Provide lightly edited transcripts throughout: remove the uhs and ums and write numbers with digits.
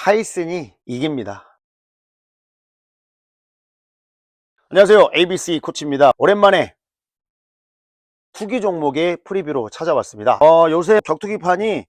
타이슨이 이깁니다. 안녕하세요. ABC 코치입니다. 오랜만에 투기 종목의 프리뷰로 찾아왔습니다. 요새 격투기판이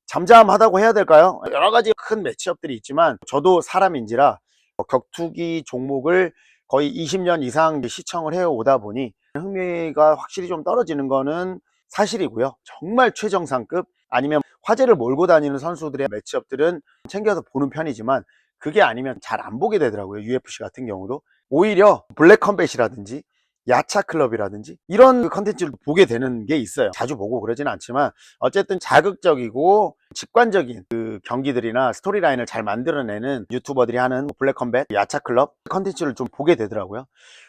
잠잠하다고 해야 될까요? 여러 가지 큰 매치업들이 있지만 저도 사람인지라 격투기 종목을 거의 20년 이상 시청을 해오다 보니 흥미가 확실히 좀 떨어지는 거는 사실이고요. 정말 최정상급 아니면 화제를 몰고 다니는 선수들의 매치업들은 챙겨서 보는 편이지만 그게 아니면 잘 안 보게 되더라고요. UFC 같은 경우도 오히려 블랙 컴뱃이라든지 야차 클럽이라든지 이런 컨텐츠를 보게 되는 게 있어요. 자주 보고 그러진 않지만 어쨌든 자극적이고 직관적인 그 경기들이나 스토리라인을 잘 만들어내는 유튜버들이 하는 블랙 컴뱃, 야차 클럽 컨텐츠를 좀 보게 되더라고요.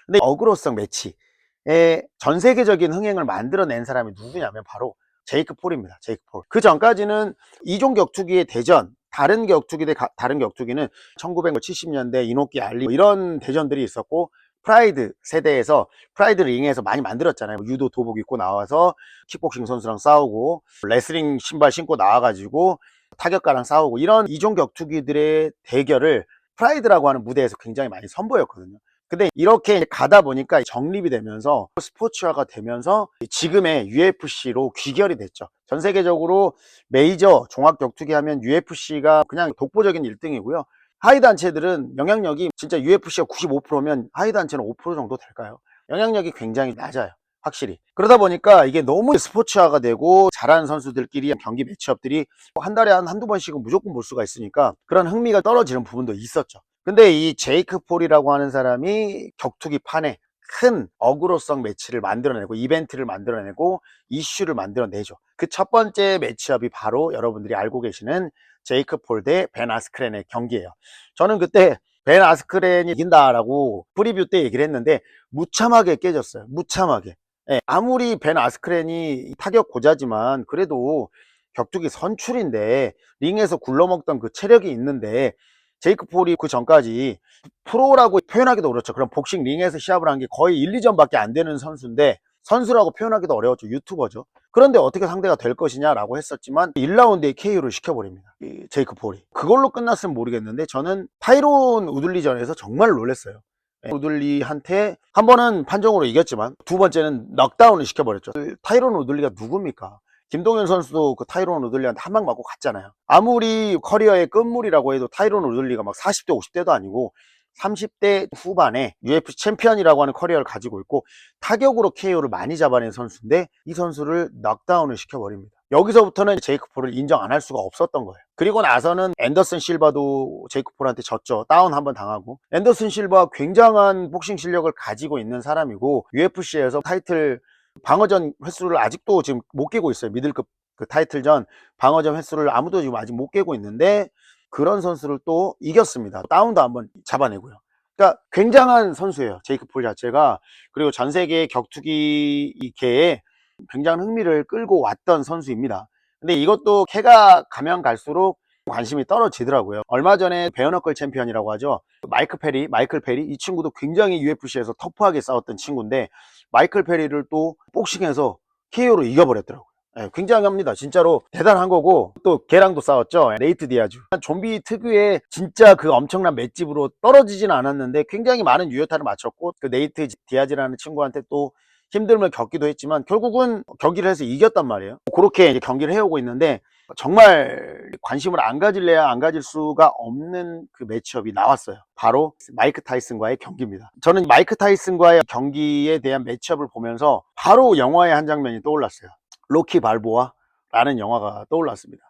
근데 어그로성 매치에 전 세계적인 흥행을 만들어낸 사람이 누구냐면 바로 제이크 폴입니다. 제이크 폴. 그 전까지는 이종 격투기의 대전, 다른 격투기는 1970년대 이노키 알리 이런 대전들이 있었고, 프라이드 세대에서 프라이드 링에서 많이 만들었잖아요. 유도 도복 입고 나와서 킥복싱 선수랑 싸우고 레슬링 신발 신고 나와가지고 타격가랑 싸우고 이런 이종 격투기들의 대결을 프라이드라고 하는 무대에서 굉장히 많이 선보였거든요. 근데 이렇게 가다 보니까 정립이 되면서 스포츠화가 되면서 지금의 UFC로 귀결이 됐죠. 전 세계적으로 메이저 종합격투기 하면 UFC가 그냥 독보적인 1등이고요. 하위 단체들은 영향력이 진짜 UFC가 95%면 하위 단체는 5% 정도 될까요? 영향력이 굉장히 낮아요. 확실히. 그러다 보니까 이게 너무 스포츠화가 되고 잘하는 선수들끼리 경기 매치업들이 한 달에 한두 번씩은 무조건 볼 수가 있으니까 그런 흥미가 떨어지는 부분도 있었죠. 근데 이 제이크 폴이라고 하는 사람이 격투기 판에 큰 어그로성 매치를 만들어내고 이벤트를 만들어내고 이슈를 만들어내죠. 그 첫 번째 매치업이 바로 여러분들이 알고 계시는 제이크 폴 대 벤 아스크렌의 경기예요. 저는 그때 벤 아스크렌이 이긴다라고 프리뷰 때 얘기를 했는데 무참하게 깨졌어요. 무참하게. 예, 아무리 벤 아스크렌이 타격 고자지만 그래도 격투기 선출인데 링에서 굴러먹던 그 체력이 있는데 제이크 폴이 그 전까지 프로라고 표현하기도 그렇죠. 그럼 복싱 링에서 시합을 한 게 거의 1, 2전밖에 안 되는 선수인데 선수라고 표현하기도 어려웠죠. 유튜버죠. 그런데 어떻게 상대가 될 것이냐라고 했었지만 1라운드에 KO를 시켜버립니다. 이 제이크 폴이. 그걸로 끝났으면 모르겠는데 저는 타이론 우들리전에서 정말 놀랐어요. 우들리한테 한 번은 판정으로 이겼지만 두 번째는 넉다운을 시켜버렸죠. 타이론 우들리가 누굽니까? 김동현 선수도 그 타이론 우들리한테 한 방 맞고 갔잖아요. 아무리 커리어의 끝물이라고 해도 타이론 우들리가 막 40대 50대도 아니고 30대 후반에 UFC 챔피언이라고 하는 커리어를 가지고 있고 타격으로 KO를 많이 잡아낸 선수인데 이 선수를 넉다운을 시켜버립니다. 여기서부터는 제이크 폴을 인정 안 할 수가 없었던 거예요. 그리고 나서는 앤더슨 실바도 제이크 폴한테 졌죠. 다운 한번 당하고. 앤더슨 실바 굉장한 복싱 실력을 가지고 있는 사람이고 UFC에서 타이틀 방어전 횟수를 아직도 지금 못 깨고 있어요. 미들급 그 타이틀전 방어전 횟수를 아무도 지금 아직 못 깨고 있는데 그런 선수를 또 이겼습니다. 다운도 한번 잡아내고요. 그러니까 굉장한 선수예요. 제이크 폴 자체가. 그리고 전 세계 격투기계에 굉장한 흥미를 끌고 왔던 선수입니다. 근데 이것도 캐가 가면 갈수록 관심이 떨어지더라고요. 얼마 전에 베어너클 챔피언이라고 하죠. 마이클 페리 이 친구도 굉장히 UFC에서 터프하게 싸웠던 친구인데 마이클 페리를 또 복싱에서 KO로 이겨버렸더라고요. 예, 굉장합니다. 진짜로 대단한 거고 또 걔랑도 싸웠죠. 네이트 디아즈. 좀비 특유의 진짜 그 엄청난 맷집으로 떨어지진 않았는데 굉장히 많은 유효타를 맞췄고 그 네이트 디아즈라는 친구한테 또 힘듦을 겪기도 했지만 결국은 경기를 해서 이겼단 말이에요. 그렇게 이제 경기를 해오고 있는데 정말 관심을 안 가질래야 안 가질 수가 없는 그 매치업이 나왔어요. 바로 마이크 타이슨과의 경기입니다. 저는 마이크 타이슨과의 경기에 대한 매치업을 보면서 바로 영화의 한 장면이 떠올랐어요. 로키 발보아라는 영화가 떠올랐습니다.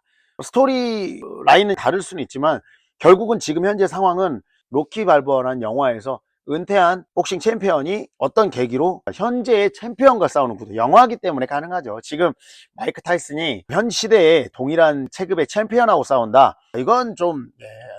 스토리 라인은 다를 수는 있지만 결국은 지금 현재 상황은 로키 발보아라는 영화에서 은퇴한 복싱 챔피언이 어떤 계기로 현재의 챔피언과 싸우는 구도. 영화이기 때문에 가능하죠. 지금 마이크 타이슨이 현 시대에 동일한 체급의 챔피언하고 싸운다. 이건 좀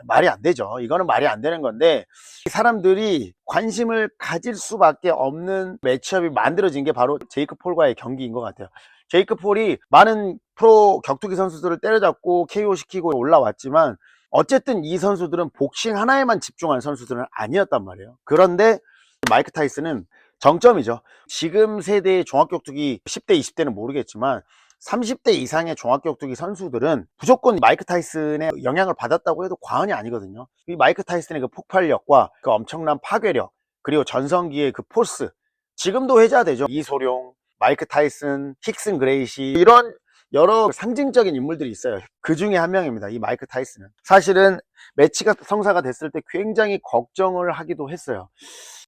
말이 안 되죠. 이거는 말이 안 되는 건데 사람들이 관심을 가질 수밖에 없는 매치업이 만들어진 게 바로 제이크 폴과의 경기인 것 같아요. 제이크 폴이 많은 프로 격투기 선수들을 때려잡고 KO 시키고 올라왔지만 어쨌든 이 선수들은 복싱 하나에만 집중한 선수들은 아니었단 말이에요. 그런데 마이크 타이슨은 정점이죠. 지금 세대의 종합격투기 10대 20대는 모르겠지만 30대 이상의 종합격투기 선수들은 무조건 마이크 타이슨의 영향을 받았다고 해도 과언이 아니거든요. 이 마이크 타이슨의 그 폭발력과 그 엄청난 파괴력, 그리고 전성기의 그 포스, 지금도 회자되죠. 이소룡, 마이크 타이슨, 힉슨 그레이시, 이런 여러 상징적인 인물들이 있어요. 그 중에 한 명입니다. 이 마이크 타이슨은. 사실은 매치가 성사가 됐을 때 굉장히 걱정을 하기도 했어요.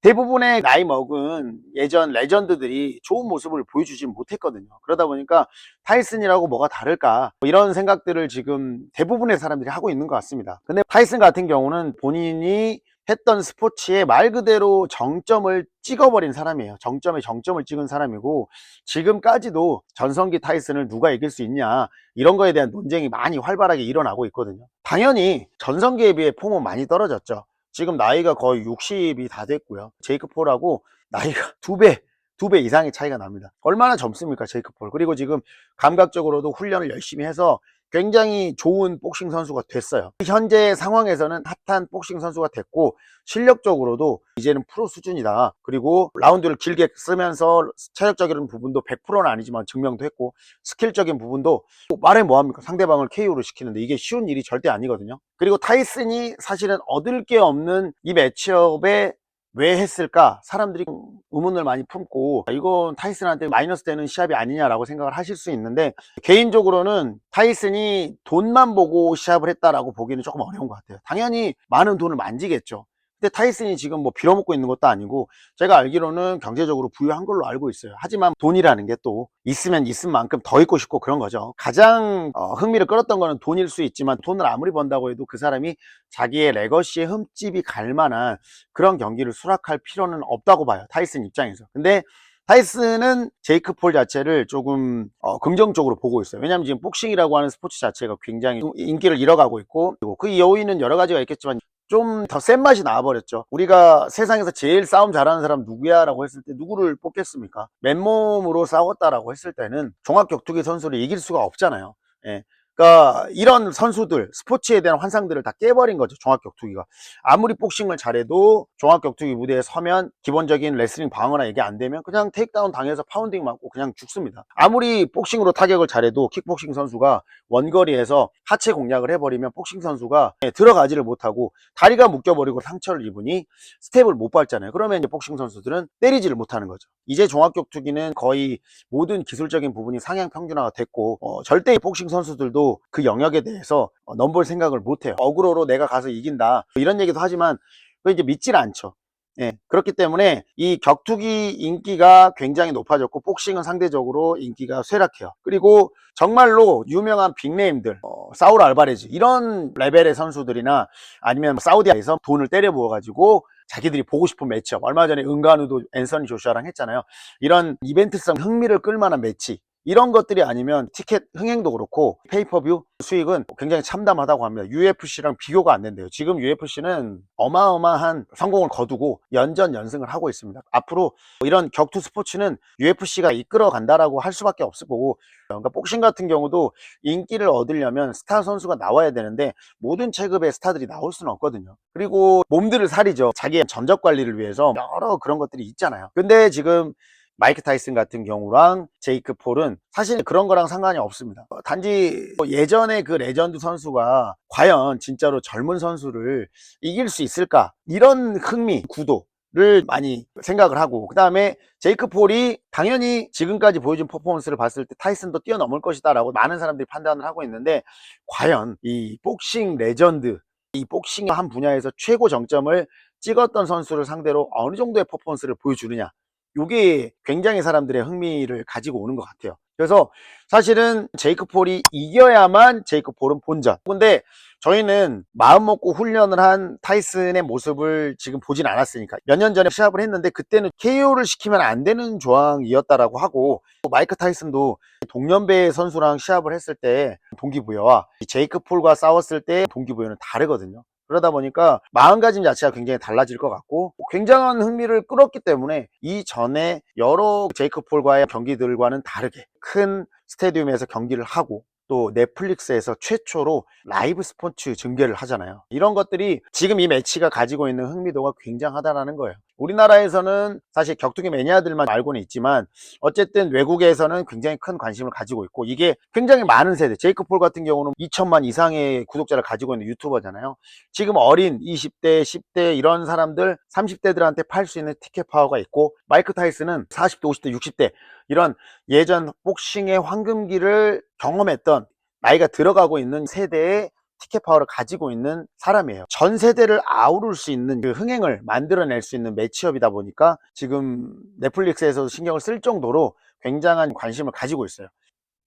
대부분의 나이 먹은 예전 레전드들이 좋은 모습을 보여주지 못했거든요. 그러다 보니까 타이슨이라고 뭐가 다를까, 이런 생각들을 지금 대부분의 사람들이 하고 있는 것 같습니다. 근데 타이슨 같은 경우는 본인이 했던 스포츠에 말 그대로 정점을 찍어버린 사람이에요. 정점에 정점을 찍은 사람이고, 지금까지도 전성기 타이슨을 누가 이길 수 있냐, 이런 거에 대한 논쟁이 많이 활발하게 일어나고 있거든요. 당연히 전성기에 비해 폼은 많이 떨어졌죠. 지금 나이가 거의 60이 다 됐고요. 제이크 폴하고 나이가 두 배 이상의 차이가 납니다. 얼마나 젊습니까, 제이크 폴. 그리고 지금 감각적으로도 훈련을 열심히 해서 굉장히 좋은 복싱 선수가 됐어요. 현재 상황에서는 핫한 복싱 선수가 됐고, 실력적으로도 이제는 프로 수준이다. 그리고 라운드를 길게 쓰면서 체력적인 부분도 100%는 아니지만 증명도 했고, 스킬적인 부분도 말해 뭐합니까, 상대방을 KO를 시키는데 이게 쉬운 일이 절대 아니거든요. 그리고 타이슨이 사실은 얻을 게 없는 이 매치업에 왜 했을까, 사람들이 의문을 많이 품고, 이건 타이슨한테 마이너스 되는 시합이 아니냐라고 생각을 하실 수 있는데, 개인적으로는 타이슨이 돈만 보고 시합을 했다라고 보기는 조금 어려운 것 같아요. 당연히 많은 돈을 만지겠죠. 근데 타이슨이 지금 뭐 빌어먹고 있는 것도 아니고, 제가 알기로는 경제적으로 부유한 걸로 알고 있어요. 하지만 돈이라는 게 또 있으면 있은 만큼 더 있고 싶고 그런 거죠. 가장 흥미를 끌었던 거는 돈일 수 있지만, 돈을 아무리 번다고 해도 그 사람이 자기의 레거시에 흠집이 갈 만한 그런 경기를 수락할 필요는 없다고 봐요, 타이슨 입장에서. 근데 타이슨은 제이크 폴 자체를 조금 긍정적으로 보고 있어요. 왜냐하면 지금 복싱이라고 하는 스포츠 자체가 굉장히 인기를 잃어가고 있고, 그리고 그 요인은 여러 가지가 있겠지만 좀 더 센 맛이 나와버렸죠. 우리가 세상에서 제일 싸움 잘하는 사람 누구야 라고 했을 때 누구를 뽑겠습니까? 맨몸으로 싸웠다라고 했을 때는 종합격투기 선수를 이길 수가 없잖아요. 예. 그러니까 이런 선수들, 스포츠에 대한 환상들을 다 깨버린 거죠, 종합격투기가. 아무리 복싱을 잘해도 종합격투기 무대에 서면 기본적인 레슬링 방어나 이게 안 되면 그냥 테이크다운 당해서 파운딩 맞고 그냥 죽습니다. 아무리 복싱으로 타격을 잘해도 킥복싱 선수가 원거리에서 하체 공략을 해버리면 복싱 선수가 들어가지를 못하고 다리가 묶여버리고 상처를 입으니 스텝을 못 밟잖아요. 그러면 이제 복싱 선수들은 때리지를 못하는 거죠. 이제 종합격투기는 거의 모든 기술적인 부분이 상향 평준화가 됐고, 절대 복싱 선수들도 그 영역에 대해서 넘볼 생각을 못해요. 어그로로 내가 가서 이긴다, 이런 얘기도 하지만 그거 이제 믿질 않죠. 예, 그렇기 때문에 이 격투기 인기가 굉장히 높아졌고, 복싱은 상대적으로 인기가 쇠락해요. 그리고 정말로 유명한 빅네임들, 사울 알바레즈 이런 레벨의 선수들이나 아니면 사우디아에서 돈을 때려 부어가지고 자기들이 보고 싶은 매치업, 얼마 전에 은간우도 앤서니 조슈아랑 했잖아요. 이런 이벤트성 흥미를 끌만한 매치, 이런 것들이 아니면 티켓 흥행도 그렇고 페이퍼뷰 수익은 굉장히 참담하다고 합니다. UFC랑 비교가 안 된대요. 지금 UFC는 어마어마한 성공을 거두고 연전연승을 하고 있습니다. 앞으로 이런 격투 스포츠는 UFC가 이끌어 간다라고 할 수밖에 없을 거고, 그러니까 복싱 같은 경우도 인기를 얻으려면 스타 선수가 나와야 되는데 모든 체급의 스타들이 나올 수는 없거든요. 그리고 몸들을 살이죠. 자기의 전적 관리를 위해서 여러 그런 것들이 있잖아요. 근데 지금 마이크 타이슨 같은 경우랑 제이크 폴은 사실 그런 거랑 상관이 없습니다. 단지 예전에 그 레전드 선수가 과연 진짜로 젊은 선수를 이길 수 있을까, 이런 흥미, 구도를 많이 생각을 하고, 그 다음에 제이크 폴이 당연히 지금까지 보여준 퍼포먼스를 봤을 때 타이슨도 뛰어넘을 것이다 라고 많은 사람들이 판단을 하고 있는데, 과연 이 복싱 레전드, 이 복싱 한 분야에서 최고 정점을 찍었던 선수를 상대로 어느 정도의 퍼포먼스를 보여주느냐, 이게 굉장히 사람들의 흥미를 가지고 오는 것 같아요. 그래서 사실은 제이크 폴이 이겨야만 제이크 폴은 본전. 근데 저희는 마음 먹고 훈련을 한 타이슨의 모습을 지금 보진 않았으니까, 몇 년 전에 시합을 했는데 그때는 KO를 시키면 안 되는 조항이었다라고 하고, 마이크 타이슨도 동년배 선수랑 시합을 했을 때 동기부여와 제이크 폴과 싸웠을 때 동기부여는 다르거든요. 그러다 보니까 마음가짐 자체가 굉장히 달라질 것 같고, 굉장한 흥미를 끌었기 때문에 이전에 여러 제이크 폴과의 경기들과는 다르게 큰 스테디움에서 경기를 하고, 또 넷플릭스에서 최초로 라이브 스포츠 중계를 하잖아요. 이런 것들이 지금 이 매치가 가지고 있는 흥미도가 굉장하다라는 거예요. 우리나라에서는 사실 격투기 매니아들만 알고는 있지만 어쨌든 외국에서는 굉장히 큰 관심을 가지고 있고 이게 굉장히 많은 세대, 제이크 폴 같은 경우는 2천만 이상의 구독자를 가지고 있는 유튜버잖아요. 지금 어린 20대, 10대 이런 사람들 30대들한테 팔 수 있는 티켓 파워가 있고, 마이크 타이슨은 40대, 50대, 60대 이런 예전 복싱의 황금기를 경험했던 나이가 들어가고 있는 세대의 티켓 파워를 가지고 있는 사람이에요. 전 세대를 아우를 수 있는 그 흥행을 만들어낼 수 있는 매치업이다 보니까 지금 넷플릭스에서도 신경을 쓸 정도로 굉장한 관심을 가지고 있어요.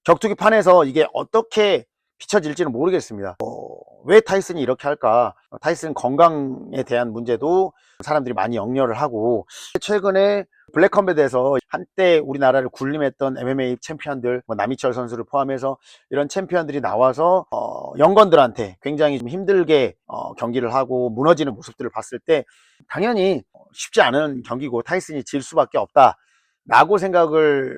격투기 판에서 이게 어떻게 비춰질지는 모르겠습니다. 왜 타이슨이 이렇게 할까? 타이슨 건강에 대한 문제도 사람들이 많이 역려를 하고, 최근에 블랙컴뱃에서 한때 우리나라를 군림했던 MMA 챔피언들, 남이철 선수를 포함해서 이런 챔피언들이 나와서 영건들한테 굉장히 좀 힘들게 경기를 하고 무너지는 모습들을 봤을 때 당연히 쉽지 않은 경기고 타이슨이 질 수밖에 없다 라고 생각을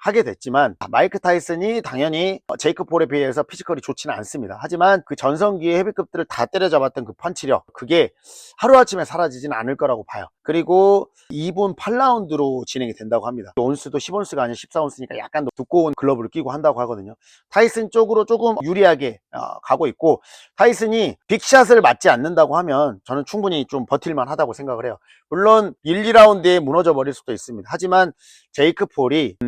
하게 됐지만, 마이크 타이슨이 당연히 제이크 폴에 비해서 피지컬이 좋지는 않습니다. 하지만 그 전성기의 헤비급들을 다 때려잡았던 그 펀치력, 그게 하루아침에 사라지진 않을 거라고 봐요. 그리고 2분 8라운드로 진행이 된다고 합니다. 온수도 10온스가 아니라 14온스니까 약간 더 두꺼운 글러브를 끼고 한다고 하거든요. 타이슨 쪽으로 조금 유리하게 가고 있고, 타이슨이 빅샷을 맞지 않는다고 하면 저는 충분히 좀 버틸만 하다고 생각을 해요. 물론 1, 2라운드에 무너져 버릴 수도 있습니다. 하지만 제이크 폴이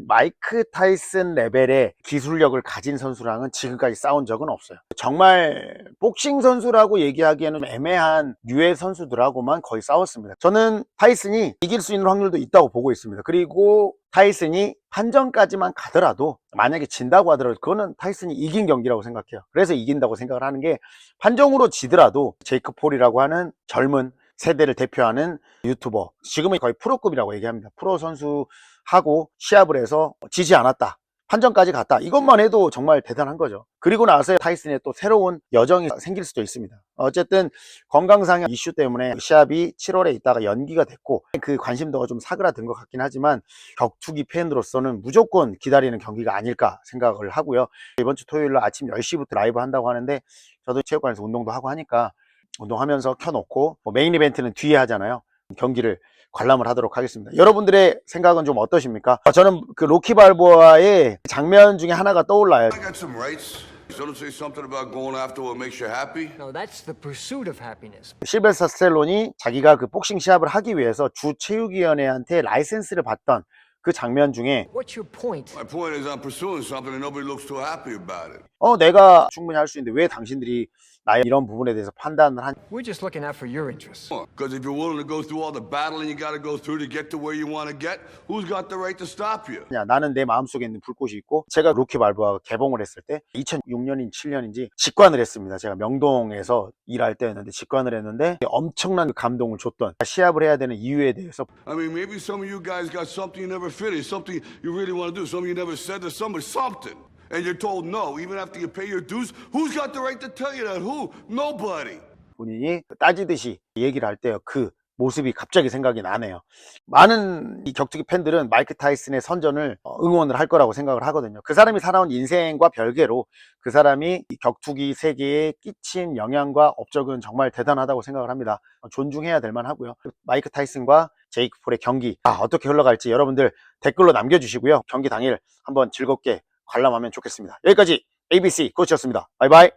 마이크 타이슨 레벨의 기술력을 가진 선수랑은 지금까지 싸운 적은 없어요. 정말 복싱 선수라고 얘기하기에는 애매한 류의 선수들하고만 거의 싸웠습니다. 저는 타이슨이 이길 수 있는 확률도 있다고 보고 있습니다. 그리고 타이슨이 판정까지만 가더라도, 만약에 진다고 하더라도 그거는 타이슨이 이긴 경기라고 생각해요. 그래서 이긴다고 생각을 하는 게, 판정으로 지더라도 제이크 폴이라고 하는 젊은 세대를 대표하는 유튜버, 지금은 거의 프로급이라고 얘기합니다. 프로 선수하고 시합을 해서 지지 않았다, 판정까지 갔다, 이것만 해도 정말 대단한 거죠. 그리고 나서 타이슨의 또 새로운 여정이 생길 수도 있습니다. 어쨌든 건강상의 이슈 때문에 시합이 7월에 있다가 연기가 됐고, 그 관심도가 좀 사그라든 것 같긴 하지만 격투기 팬으로서는 무조건 기다리는 경기가 아닐까 생각을 하고요. 이번 주 토요일날 아침 10시부터 라이브 한다고 하는데, 저도 체육관에서 운동도 하고 하니까 운동하면서 켜놓고, 메인 이벤트는 뒤에 하잖아요. 경기를 관람을 하도록 하겠습니다. 여러분들의 생각은 좀 어떠십니까? 저는 그 로키 발보아의 장면 중에 하나가 떠올라요. I got some rights. Don't say something about going after what makes you happy. No, that's the pursuit of happiness. 실베스터 스텔론이 자기가 그 복싱 시합을 하기 위해서 주 체육위원회한테 라이센스를 받던 그 장면 중에, What's your point? My point is I'm pursuing something and nobody looks too happy about it. 내가 충분히 할 수 있는데 왜 당신들이 나의 이런 부분에 대해서 판단을 한? We're just looking out for your interests. Because if you're willing to go through all the battling you got to go through to get to where you want to get, who's got the right to stop you? 나는 내 마음속에 있는 불꽃이 있고, 제가 로키 발보아가 개봉을 했을 때 2006년인지 7년인지 직관을 했습니다. 제가 명동에서 일할 때였는데 직관을 했는데 엄청난 감동을 줬던, 시합을 해야 되는 이유에 대해서. I mean, maybe some of you guys got something you never finished, something you really want to do, something you never said to somebody, something. And you're told no, even after you pay your dues. Who's got the right to tell you that? Who? Nobody. 본인이 따지듯이 얘기를 할 때요, 그 모습이 갑자기 생각이 나네요. 많은 이 격투기 팬들은 마이크 타이슨의 선전을 응원을 할 거라고 생각을 하거든요. 그 사람이 살아온 인생과 별개로 그 사람이 이 격투기 세계에 끼친 영향과 업적은 정말 대단하다고 생각을 합니다. 존중해야 될 만하고요. 마이크 타이슨과 제이크 폴의 경기 어떻게 흘러갈지 여러분들 댓글로 남겨주시고요. 경기 당일 한번 즐겁게 관람하면 좋겠습니다. 여기까지 ABC 코치였습니다. 바이바이.